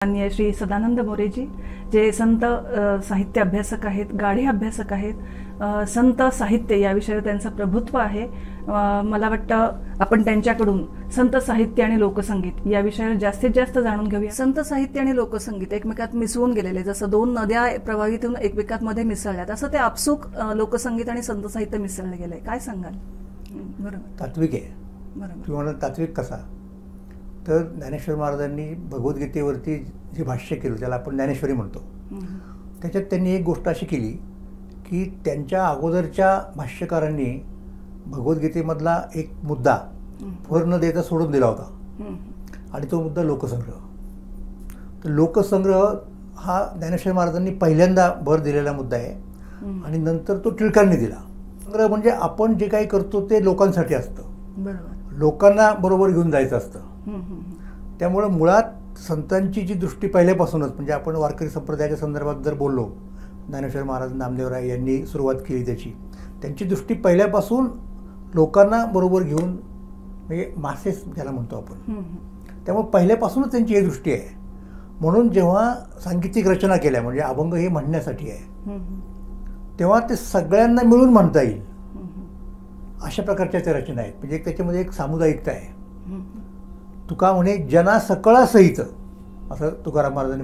माननीय श्री सदानंद मोरेजी जे संत साहित्य अभ्यासक आहेत, गाढे अभ्यासक आहेत, संत साहित्य या विषयावर त्यांचं प्रभुत्व आहे। मला वाटतं आपण त्यांच्याकडून संत साहित्य आणि लोकसंगीत या विषयावर जास्तीत जास्त जाणून घेऊया। संत साहित्य आणि लोकसंगीत एकमेकात मिसळून गेलेले, जसं दोन नद्या प्रवाहितून एकमेकांमध्ये मिसळल्यात तसं ते आपसूक लोकसंगीत आणि संत साहित्य मिसळले गेले। काय सांगाल? बरोबर, तात्विक आहे। बरोबर, तुम्हाला तात्विक कसा? तर ज्ञानेश्वर महाराजांनी भगवद्गीतेवरती जे भाष्य केलं त्याला आपण ज्ञानेश्वरी म्हणतो। त्याच्यात त्यांनी एक गोष्ट अशी केली की त्यांच्या अगोदरच्या भाष्यकारांनी भगवद्गीतेमधला एक मुद्दा भर न देता सोडून दिला होता आणि तो मुद्दा लोकसंग्रह। तर लोकसंग्रह हा ज्ञानेश्वर महाराजांनी पहिल्यांदा भर दिलेला मुद्दा आहे आणि नंतर तो टिळकांनी दिला। संग्रह म्हणजे आपण जे काही करतो ते लोकांसाठी असतं, बरोबर, लोकांना बरोबर घेऊन जायचं असतं। त्यामुळे मुळात संतांची जी दृष्टी पहिल्यापासूनच, म्हणजे आपण वारकरी संप्रदायाच्या संदर्भात जर बोललो, ज्ञानेश्वर महाराज, नामदेवराय यांनी सुरुवात केली त्यांची दृष्टी पहिल्यापासून लोकांना बरोबर घेऊन, म्हणजे मासेस ज्याला म्हणतो आपण, त्यामुळे पहिल्यापासूनच त्यांची ही दृष्टी आहे। म्हणून जेव्हा सांगीतिक रचना केल्या, म्हणजे अभंग हे म्हणण्यासाठी आहे, तेव्हा ते सगळ्यांना मिळून म्हणता येईल अशा प्रकारच्या त्या रचना आहेत। म्हणजे त्याच्यामध्ये एक सामुदायिकता आहे। तुका म्हणे जना सकळा सहित, असं तुकाराम महाराजांनी